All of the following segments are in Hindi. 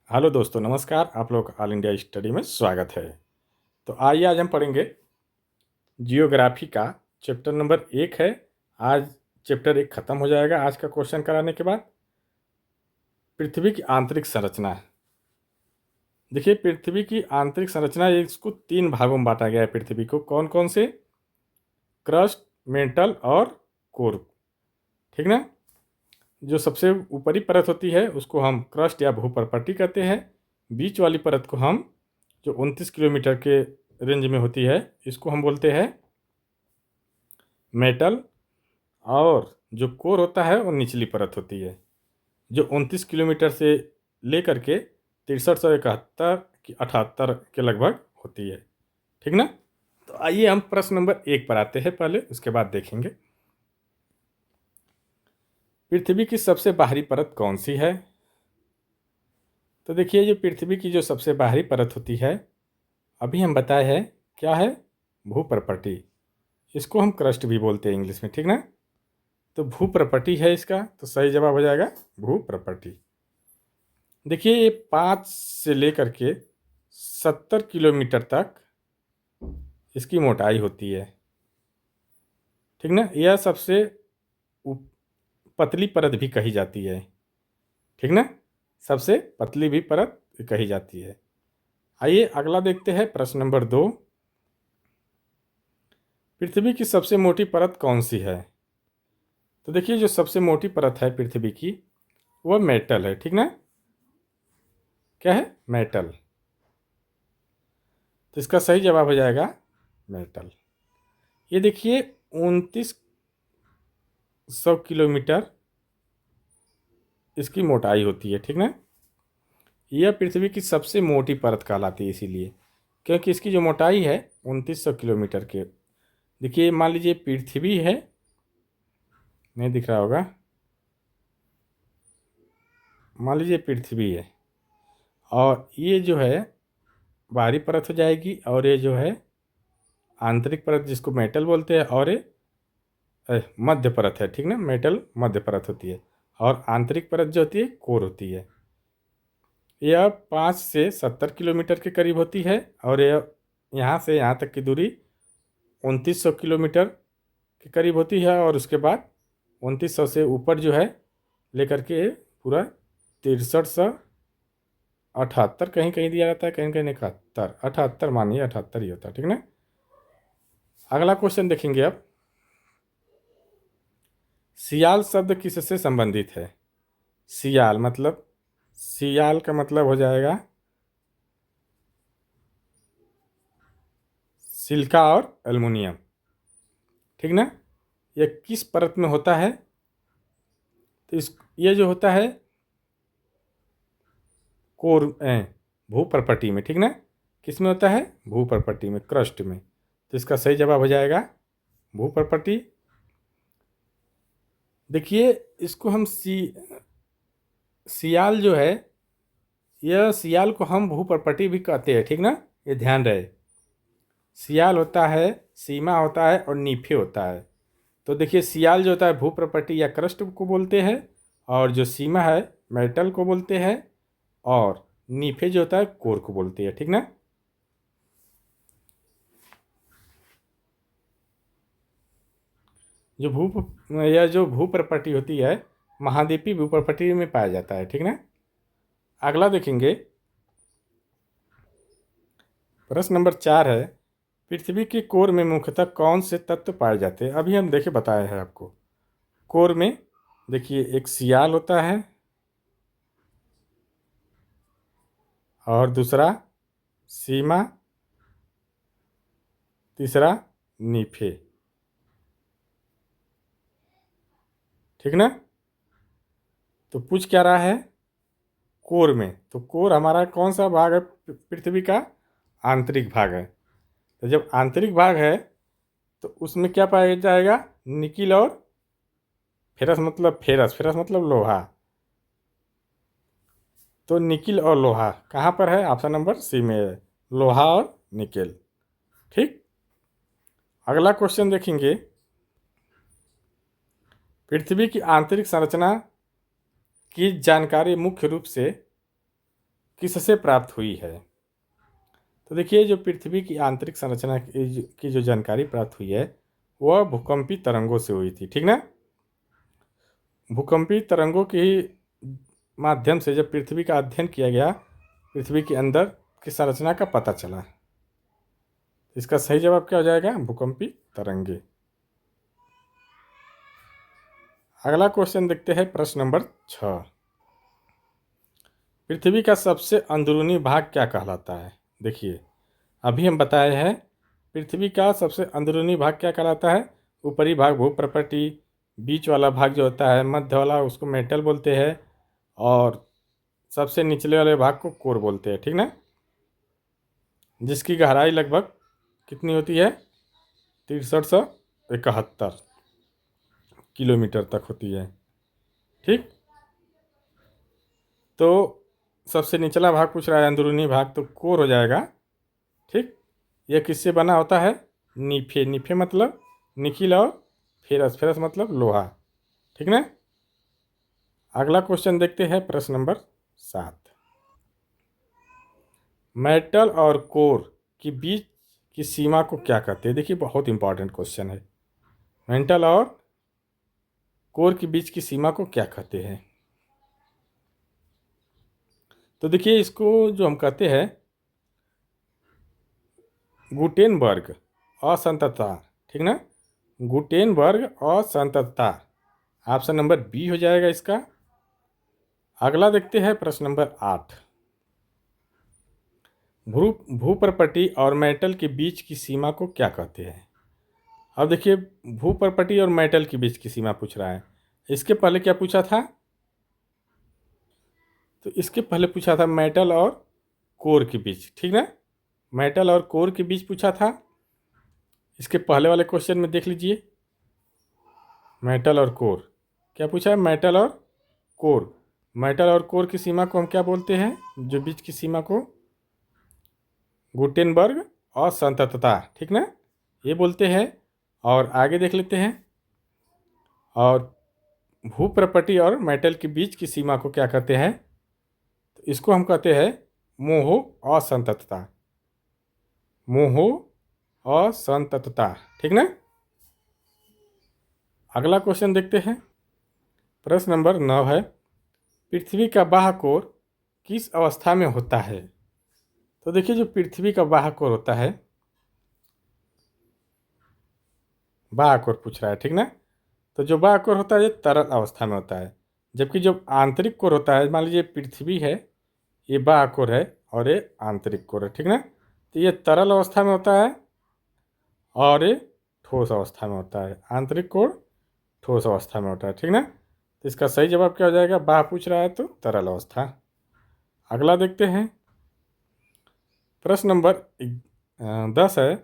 हेलो दोस्तों, नमस्कार। आप लोग ऑल इंडिया स्टडी में स्वागत है। तो आइए आज हम पढ़ेंगे जियोग्राफी का चैप्टर नंबर 1 है। आज चैप्टर 1 खत्म हो जाएगा आज का क्वेश्चन कराने के बाद। पृथ्वी की आंतरिक संरचना। देखिए, पृथ्वी की आंतरिक संरचना, इसको 3 भागों में बांटा गया है। पृथ्वी को कौन कौन से? क्रस्ट, मेंटल और कोर। ठीक ना? जो सबसे ऊपरी परत होती है उसको हम क्रस्ट या भूपर्पटी कहते हैं। बीच वाली परत को हम, जो 29 किलोमीटर के रेंज में होती है, इसको हम बोलते हैं मेटल। और जो कोर होता है वो निचली परत होती है, जो 29 किलोमीटर से लेकर के 6371 की 78 के लगभग होती है। ठीक ना? तो आइए हम प्रश्न नंबर 1 पर आते हैं पहले, उसके बाद देखेंगे पृथ्वी की सबसे बाहरी परत कौन सी है। तो देखिए, जो पृथ्वी की जो सबसे बाहरी परत होती है, अभी हम बताए हैं क्या है? भूपर्पटी। इसको हम क्रस्ट भी बोलते हैं इंग्लिश में। ठीक ना? तो भूपर्पटी है इसका, तो सही जवाब हो जाएगा भूपर्पटी। देखिए, ये 5 से लेकर के 70 किलोमीटर तक इसकी मोटाई होती है। ठीक ना? यह सबसे पतली परत भी कही जाती है। ठीक ना? सबसे पतली भी परत कही जाती है। आइए अगला देखते हैं, प्रश्न नंबर 2। पृथ्वी की सबसे मोटी परत कौन सी है? तो देखिए, जो सबसे मोटी परत है पृथ्वी की, वह मेटल है। ठीक ना? क्या है? मेटल। तो इसका सही जवाब हो जाएगा मेटल। ये देखिए, 2900 किलोमीटर इसकी मोटाई होती है। ठीक ना? यह पृथ्वी की सबसे मोटी परत कहलाती है, इसीलिए क्योंकि इसकी जो मोटाई है 2900 किलोमीटर के। देखिए, मान लीजिए पृथ्वी है, नहीं दिख रहा होगा। मान लीजिए पृथ्वी है, और ये जो है बाहरी परत हो जाएगी, और ये जो है आंतरिक परत जिसको मेटल बोलते हैं, और ये मध्य परत है। ठीक ना? मेटल मध्य परत होती है, और आंतरिक परत जो होती है कोर होती है। यह 5 से 70 किलोमीटर के करीब होती है, और यह यहाँ से यहाँ तक की दूरी 2900 किलोमीटर के करीब होती है। और उसके बाद 2900 से ऊपर जो है लेकर के पूरा 6378 कहीं कहीं दिया जाता है, कहीं कहीं 71, 78 मानिए, 78 ही होता है। ठीक ना? अगला क्वेश्चन देखेंगे अब। सियाल शब्द किससे संबंधित है? सियाल मतलब, सियाल का मतलब हो जाएगा सिलिका और एल्युमिनियम। ठीक ना? ये किस परत में होता है? तो ये जो होता है कोर, भूपर्पटी में। ठीक ना? किस में होता है? भूपर्पटी में, क्रस्ट में। तो इसका सही जवाब हो जाएगा भूपर्पटी। देखिए, इसको हम सियाल जो है, यह सियाल को हम भूपर्पटी भी कहते हैं। ठीक ना? ये ध्यान रहे, सियाल होता है, सीमा होता है, और नीफे होता है। तो देखिए, सियाल जो होता है भूप्रपट्टी या क्रस्ट को बोलते हैं, और जो सीमा है मेटल को बोलते हैं, और नीफे जो होता है कोर को बोलते हैं। ठीक ना? जो यह जो भूप्रपट्टी होती है, महाद्वीपीय भूप्रपट्टी में पाया जाता है। ठीक ना? अगला देखेंगे, प्रश्न नंबर 4 है, पृथ्वी के कोर में मुख्यतः कौन से तत्व पाए जाते हैं? अभी हम देखे बताए हैं आपको। कोर में देखिए, एक सियाल होता है, और दूसरा सीमा, तीसरा नीफे। ठीक ना? तो पूछ क्या रहा है? कोर में। तो कोर हमारा कौन सा भाग है पृथ्वी का? आंतरिक भाग है। तो जब आंतरिक भाग है, तो उसमें क्या पाया जाएगा? निकिल और फेरस, मतलब फेरस, फेरस मतलब लोहा। तो निकिल और लोहा कहाँ पर है? ऑप्शन नंबर सी में है, लोहा और निकेल। ठीक। अगला क्वेश्चन देखेंगे, पृथ्वी की आंतरिक संरचना की जानकारी मुख्य रूप से किससे प्राप्त हुई है? तो देखिए, जो पृथ्वी की आंतरिक संरचना की जो जानकारी प्राप्त हुई है वह भूकंपी तरंगों से हुई थी, ठीक ना। भूकंपी तरंगों के माध्यम से जब पृथ्वी का अध्ययन किया गया, पृथ्वी के अंदर की संरचना का पता चला। इसका सही जवाब क्या हो जाएगा? भूकंपी तरंगे। अगला क्वेश्चन देखते हैं, प्रश्न नंबर 6। पृथ्वी का सबसे अंदरूनी भाग क्या कहलाता है? देखिए, अभी हम बताए हैं पृथ्वी का सबसे अंदरूनी भाग क्या कहलाता है। ऊपरी भाग भूप्रपटी, बीच वाला भाग जो होता है मध्य वाला उसको मेटल बोलते हैं, और सबसे निचले वाले भाग को कोर बोलते हैं, ठीक ना। जिसकी गहराई लगभग कितनी होती है? 6371 किलोमीटर तक होती है, ठीक। तो सबसे निचला भाग पूछ रहा है, अंदरूनी भाग, तो कोर हो जाएगा, ठीक। यह किससे बना होता है? नीफे। नीफे मतलब निकिल, और फेरस, फेरस मतलब लोहा, ठीक ना। अगला क्वेश्चन देखते हैं, प्रश्न नंबर 7। मेटल और कोर के बीच की सीमा को क्या कहते हैं? देखिए, बहुत इंपॉर्टेंट क्वेश्चन है। मेटल और कोर के बीच की सीमा को क्या कहते हैं? तो देखिए, इसको जो हम कहते हैं गुटेनबर्ग असंततता, ठीक ना। गुटेनबर्ग असंततता, ऑप्शन नंबर बी हो जाएगा इसका। अगला देखते हैं, प्रश्न नंबर 8। भूप्रपटी और मेटल के बीच की सीमा को क्या कहते हैं? अब देखिए, भूप्रपटी और मेटल के बीच की सीमा पूछ रहा है। इसके पहले क्या पूछा था? तो इसके पहले पूछा था मेटल और कोर के बीच, ठीक ना। मेटल और कोर के बीच पूछा था। इसके पहले वाले क्वेश्चन में देख लीजिए, मेटल और कोर क्या पूछा है? मेटल और कोर। मेटल और कोर की सीमा को हम क्या बोलते हैं? जो बीच की सीमा को गुटेनबर्ग और संततता, ठीक ना, ये बोलते हैं। और आगे देख लेते हैं, और भूप्रपटी और मेटल के बीच की सीमा को क्या कहते हैं? तो इसको हम कहते हैं मोह असंततता। मोह असंततता, ठीक ना। अगला क्वेश्चन देखते हैं, प्रश्न नंबर 9 है, पृथ्वी का बाह्यकोर किस अवस्था में होता है? तो देखिए, जो पृथ्वी का बाह्यकोर होता है, बाह्यकोर पूछ रहा है, ठीक ना। तो जो बाह्यकोर होता है ये तरल अवस्था में होता है, जबकि जो आंतरिक कोर होता है, मान लीजिए पृथ्वी है, ये बाह्यकोर है और ये आंतरिक कोर है, ठीक ना। तो ये तरल अवस्था में होता है और ये ठोस अवस्था में होता है। आंतरिक कोर ठोस अवस्था में होता है, ठीक ना। तो इसका सही जवाब क्या हो जाएगा? बाह्य पूछ रहा है तो तरल अवस्था। अगला देखते हैं, प्रश्न नंबर 10 है,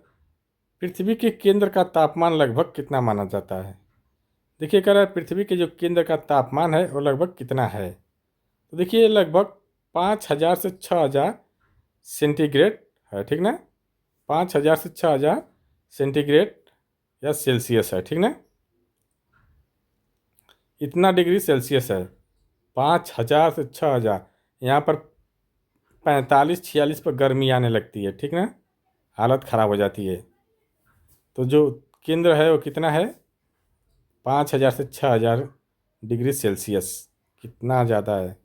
पृथ्वी के केंद्र का तापमान लगभग कितना माना जाता है? देखिए, कह रहा है पृथ्वी के जो केंद्र का तापमान है वो लगभग कितना है। तो देखिए, लगभग 5000 से 6000 सेंटीग्रेड है, ठीक ना। 5000 से 6000 सेंटीग्रेड या सेल्सियस है, ठीक ना। इतना डिग्री सेल्सियस है, 5000 से 6000। यहाँ पर 45-46 पर गर्मी आने लगती है, ठीक ना, हालत ख़राब हो जाती है। तो जो केंद्र है वो कितना है? 5000 से 6000 डिग्री सेल्सियस, कितना ज़्यादा है।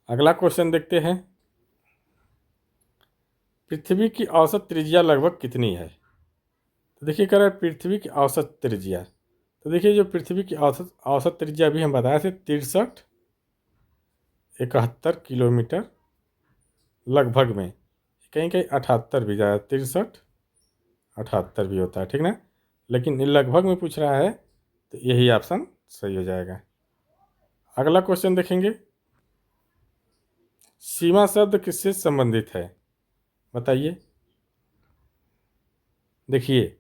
अगला क्वेश्चन देखते हैं, पृथ्वी की औसत त्रिज्या लगभग कितनी है? तो देखिए, कह रहा है पृथ्वी की औसत त्रिज्या। तो देखिए, जो पृथ्वी की औसत औसत त्रिज्या अभी हम बताए थे 6371 किलोमीटर लगभग में, कहीं कहीं 78 भी जाए, 63-78 भी होता है, ठीक ना। लेकिन ये लगभग में पूछ रहा है तो यही ऑप्शन सही हो जाएगा। अगला क्वेश्चन देखेंगे, सीमा शब्द किससे संबंधित है? बताइए। देखिए,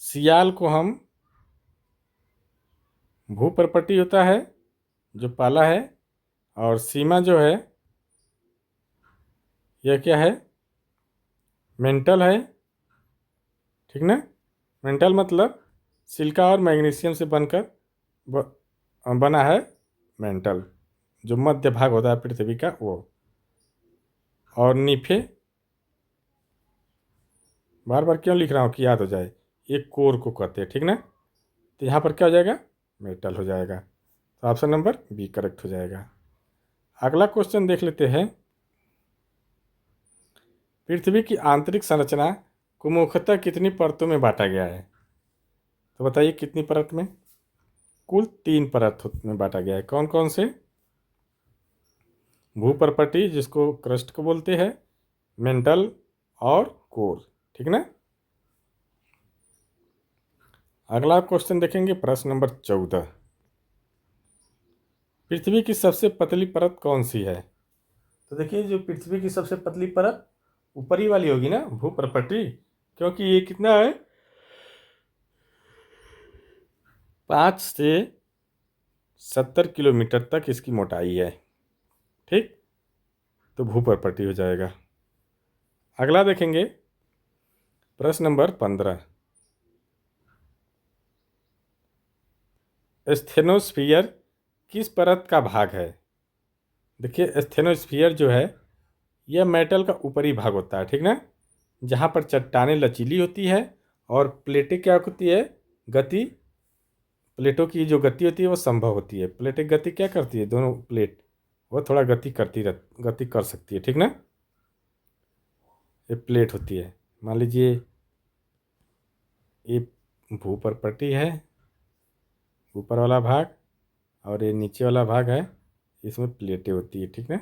सियाल को हम भूप्रपटी होता है जो पाला है, और सीमा जो है यह क्या है? मेंटल है, ठीक ना। मेंटल मतलब सिलिका और मैग्नीशियम से बनकर बना है मेंटल, जो मध्य भाग होता है पृथ्वी का वो। और नीफे, बार बार क्यों लिख रहा हूँ कि याद हो जाए, ये कोर को कहते हैं, ठीक ना। तो यहाँ पर क्या हो जाएगा, मेटल हो जाएगा। तो ऑप्शन नंबर बी करेक्ट हो जाएगा। अगला क्वेश्चन देख लेते हैं। पृथ्वी की आंतरिक संरचना को मुख्यतः कितनी परतों में बांटा गया है? तो बताइए कितनी परत में? कुल 3 परत में बांटा गया है। कौन कौन से? भूपर्पटी जिसको क्रस्ट को बोलते हैं, मेंटल और कोर, ठीक ना। अगला क्वेश्चन देखेंगे, प्रश्न नंबर 14। पृथ्वी की सबसे पतली परत कौन सी है? तो देखिए जो पृथ्वी की सबसे पतली परत ऊपरी वाली होगी ना, भूपर्पटी, क्योंकि ये कितना है, 5 से 70 किलोमीटर तक इसकी मोटाई है, ठीक। तो भूपर्पटी हो जाएगा। अगला देखेंगे, प्रश्न नंबर 15। स्थेनोस्फीयर किस परत का भाग है? देखिए स्थेनोस्फीयर जो है यह मेटल का ऊपरी भाग होता है, ठीक ना, जहाँ पर चट्टानें लचीली होती है और प्लेटें क्या होती है, गति, प्लेटों की जो गति होती है वो संभव होती है। प्लेटें गति क्या करती है, दोनों प्लेट वो थोड़ा गति कर सकती है, ठीक ना। ये प्लेट होती है, मान लीजिए ये भूपर्पटी है, ऊपर वाला भाग, और ये नीचे वाला भाग है, इसमें प्लेटें होती है, ठीक ना।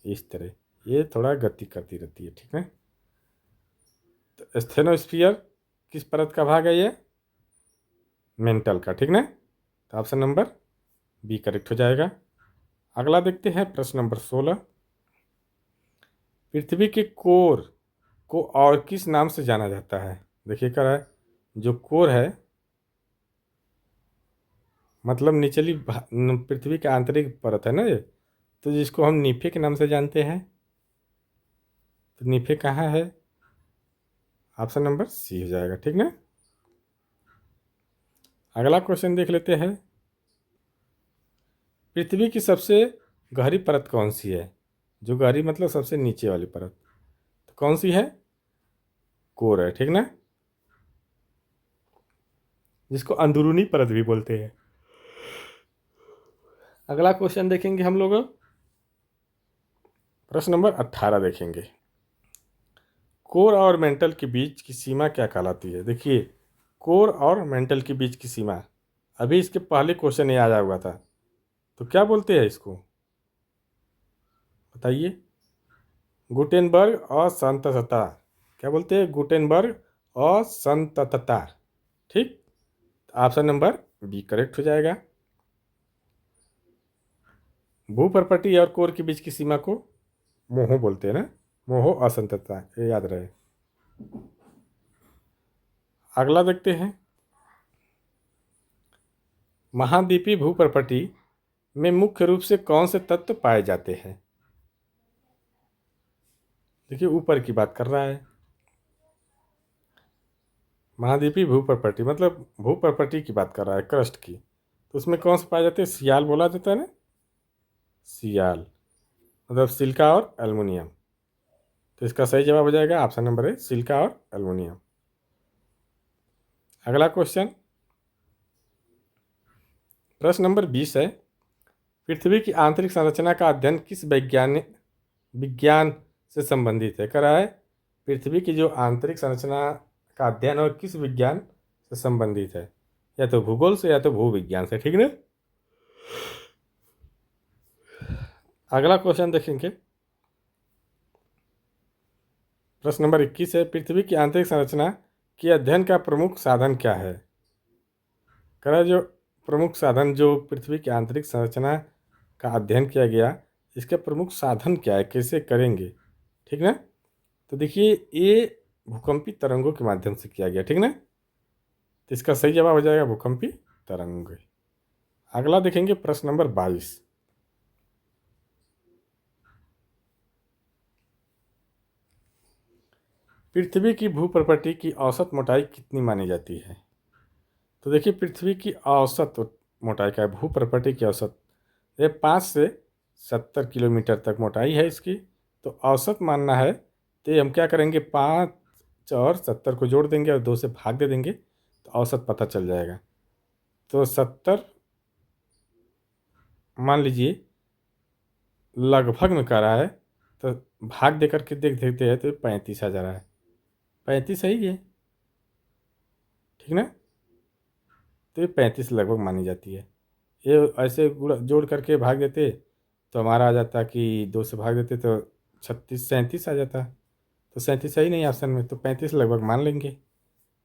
इस तरह ये थोड़ा गति करती रहती है, ठीक है। तो स्थेनोस्फीयर किस परत का भाग है, ये मेंटल का, ठीक ना। तो ऑप्शन नंबर बी करेक्ट हो जाएगा। अगला देखते हैं, प्रश्न नंबर 16। पृथ्वी के कोर को और किस नाम से जाना जाता है? देखिए क्या है, जो कोर है मतलब निचली पृथ्वी की आंतरिक परत है ना ये, तो जिसको हम नीफे के नाम से जानते हैं। तो नीफे कहाँ है? ऑप्शन नंबर सी हो जाएगा, ठीक ना। अगला क्वेश्चन देख लेते हैं। पृथ्वी की सबसे गहरी परत कौन सी है? जो गहरी मतलब सबसे नीचे वाली परत, तो कौन सी है? कोर है, ठीक ना, जिसको अंदरूनी परत भी बोलते हैं। अगला क्वेश्चन देखेंगे हम लोग, प्रश्न नंबर 18 देखेंगे। कोर और मेंटल के बीच की सीमा क्या कहलाती है? देखिए कोर और मेंटल के बीच की सीमा, अभी इसके पहले क्वेश्चन याद आया हुआ था, तो क्या बोलते हैं इसको, बताइए। गुटेनबर्ग असंततता, क्या बोलते हैं? गुटेनबर्ग असंततता, ठीक। ऑप्शन नंबर बी करेक्ट हो जाएगा। भूपर्पटी और कोर के बीच की सीमा को मोहो बोलते हैं ना, मोहो असंततता, ये याद रहे। अगला देखते हैं, महाद्वीपीय भूपर्पटी में मुख्य रूप से कौन से तत्व पाए जाते हैं? देखिए ऊपर की बात कर रहा है, महाद्वीपीय भूपर्पटी मतलब भूपर्पटी की बात कर रहा है, क्रस्ट की, तो उसमें कौन से पाए जाते हैं? सियाल बोला जाता है ना, सियाल मतलब सिलिका और एल्युमिनियम। तो इसका सही जवाब हो जाएगा ऑप्शन नंबर ए, सिलिका और एल्युमिनियम। अगला क्वेश्चन, प्रश्न नंबर 20 है। पृथ्वी की आंतरिक संरचना का अध्ययन किस विज्ञान से संबंधित है? करा है पृथ्वी की जो आंतरिक संरचना का अध्ययन और किस विज्ञान से संबंधित है? या तो भूगोल से या तो भूविज्ञान से, ठीक ना। अगला क्वेश्चन देखेंगे, प्रश्न नंबर 21 है। पृथ्वी की आंतरिक संरचना के अध्ययन का प्रमुख साधन क्या है? करा जो प्रमुख साधन जो पृथ्वी की आंतरिक संरचना का अध्ययन किया गया, इसका प्रमुख साधन क्या है, कैसे करेंगे, ठीक ना। तो देखिए ये भूकंपी तरंगों के माध्यम से किया गया, ठीक ना। तो इसका सही जवाब हो जाएगा भूकंपी तरंग। अगला देखेंगे, प्रश्न नंबर 22। पृथ्वी की भूप्रकृति की औसत मोटाई कितनी मानी जाती है? तो देखिए पृथ्वी की औसत मोटाई का है, भूप्रकृति की औसत, ये 5 से 70 किलोमीटर तक मोटाई है इसकी। तो औसत मानना है तो ये हम क्या करेंगे, 5 और 70 को जोड़ देंगे और 2 से भाग दे देंगे तो औसत पता चल जाएगा। तो 70 मान लीजिए लगभग में कह रहा है, तो भाग दे करके देख देखते हैं तो 35 आ जा रहा है। 35 सही है, ठीक ना। तो ये 35 लगभग मानी जाती है। ये ऐसे जोड़ करके भाग देते तो हमारा आ जाता कि 2 से भाग देते तो 36 37 आ जाता। तो 37 सही नहीं ऑप्शन में, तो 35 लगभग मान लेंगे,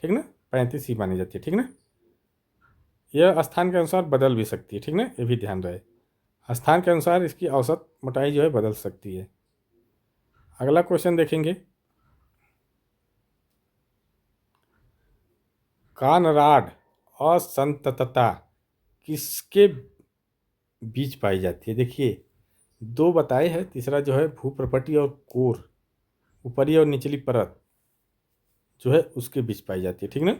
ठीक ना। 35 ही मानी जाती है, ठीक ना। यह स्थान के अनुसार बदल भी सकती है, ठीक ना, ये भी ध्यान रहे। स्थान के अनुसार इसकी औसत मोटाई जो है बदल सकती है। अगला क्वेश्चन देखेंगे, कानराड असंततता किसके बीच पाई जाती है। देखिए 2 बताए हैं, तीसरा जो है भूप्रपटी और कोर, ऊपरी और निचली परत जो है उसके बीच पाई जाती है, ठीक ना।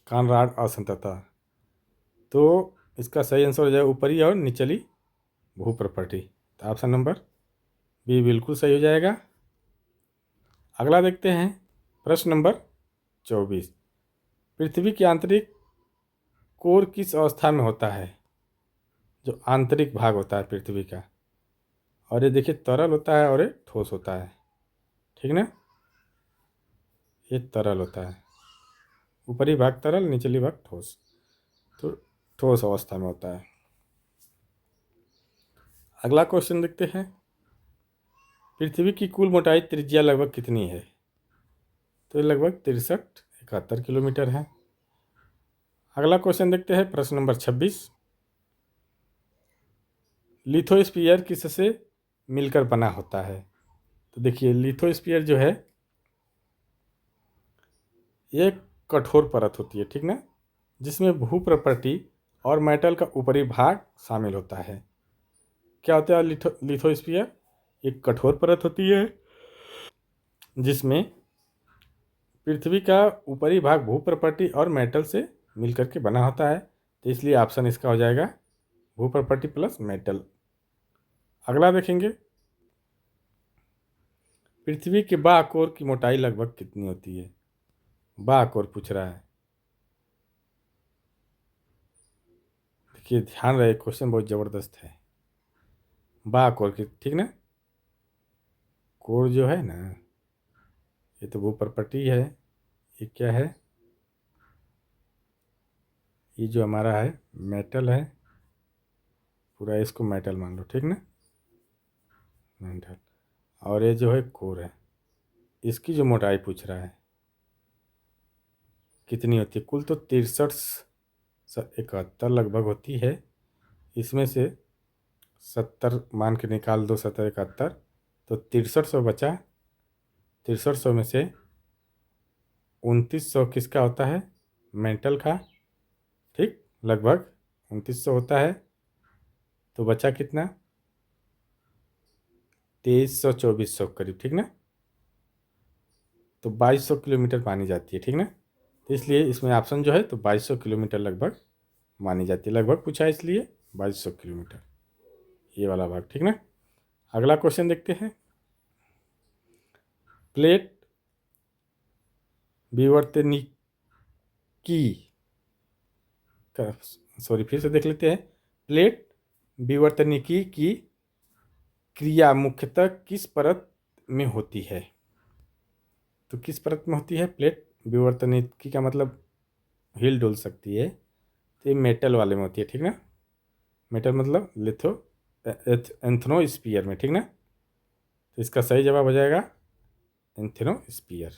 कानराड असंततता, तो इसका सही आंसर हो जाएगा ऊपरी और निचली भूप्रपटी। तो ऑप्शन नंबर बी बिल्कुल सही हो जाएगा। अगला देखते हैं, प्रश्न नंबर 24, पृथ्वी की आंतरिक कोर किस अवस्था में होता है। जो आंतरिक भाग होता है पृथ्वी का, और ये देखिए तरल होता है और ये ठोस होता है, ठीक ना। ये तरल होता है, ऊपरी भाग तरल, निचली भाग ठोस। तो ठोस अवस्था में होता है। अगला क्वेश्चन देखते हैं, पृथ्वी की कुल मोटाई त्रिज्या लगभग कितनी है। तो ये लगभग 63-71 किलोमीटर है। अगला क्वेश्चन देखते हैं, प्रश्न नंबर 26, लिथोस्फीयर किससे मिलकर बना होता है। तो देखिए लिथोस्फीयर जो है ये कठोर परत होती है, ठीक ना, जिसमें भूप्रपटी और मेटल का ऊपरी भाग शामिल होता है। क्या होता है लिथोस्फीयर, एक कठोर परत होती है जिसमें पृथ्वी का ऊपरी भाग भूप्रपटी और मेटल से मिलकर के बना होता है। तो इसलिए ऑप्शन इसका हो जाएगा भूप्रपटी प्लस मेटल। अगला देखेंगे, पृथ्वी के बाह्य कोर की मोटाई लगभग कितनी होती है। बाह्य कोर पूछ रहा है। देखिए ध्यान रहे, क्वेश्चन बहुत ज़बरदस्त है। बाह्य कोर की, ठीक ना, कोर जो है ना, ये तो भूप्रपटी है, ये क्या है, ये जो हमारा है मेटल है, पूरा इसको मेटल मान लो, ठीक ना, मेटल। और ये जो है कोर है, इसकी जो मोटाई पूछ रहा है कितनी होती है। कुल तो 63-71 लगभग होती है, इसमें से 70 मान के निकाल दो, 70-71, तो 6300 बचा। 6300 में से 2900 किसका होता है, मेटल का, ठीक, लगभग 2900 होता है। तो बचा कितना, 2300-2400 करीब, ठीक ना। तो 2200 किलोमीटर मानी जाती है, ठीक ना। तो इसलिए इसमें ऑप्शन जो है तो 2200 किलोमीटर लगभग मानी जाती है। लगभग पूछा है इसलिए 2200 किलोमीटर ये वाला भाग, ठीक ना। अगला क्वेश्चन देखते हैं, प्लेट विवर्तनिकी का, सॉरी फिर से देख लेते हैं, प्लेट विवर्तनिकी की क्रिया मुख्यतः किस परत में होती है। तो किस परत में होती है प्लेट विवर्तनिकी का मतलब हिल डुल सकती है, तो ये मेटल वाले में होती है, ठीक ना। मेटल मतलब लिथो एंथ्रोस्फीयर में, ठीक ना। तो इसका सही जवाब हो जाएगा एंथ्रोस्फीयर।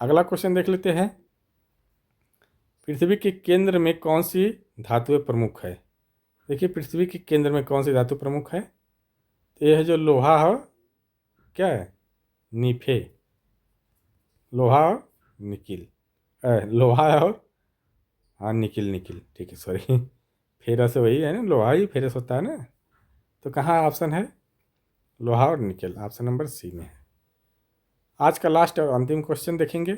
अगला क्वेश्चन देख लेते हैं, पृथ्वी के केंद्र में कौन सी धातुएं प्रमुख है। देखिए पृथ्वी के केंद्र में कौन सी धातु प्रमुख है, तो यह है जो लोहा है, क्या है, नीफे, लोहा और निकिल, लोहा और, हाँ निकिल, निकिल, ठीक है, सॉरी फेरस वही है ना, लोहा ही फेरस होता है ना। तो कहाँ ऑप्शन है, लोहा और निकेल, ऑप्शन नंबर सी में है। आज का लास्ट और अंतिम क्वेश्चन देखेंगे,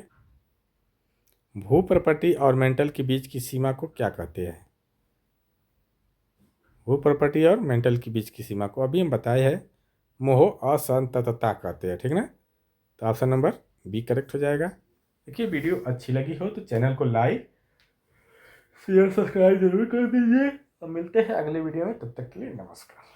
भूप्रपटी और मेंटल के बीच की सीमा को क्या कहते हैं। भू प्रॉपर्टी और मेंटल के बीच की सीमा को अभी हम बताए हैं मोह असंततता कहते हैं, ठीक ना। तो ऑप्शन नंबर बी करेक्ट हो जाएगा। देखिए वीडियो अच्छी लगी हो तो चैनल को लाइक शेयर सब्सक्राइब जरूर कर दीजिए और मिलते हैं अगले वीडियो में, तब तक के लिए नमस्कार।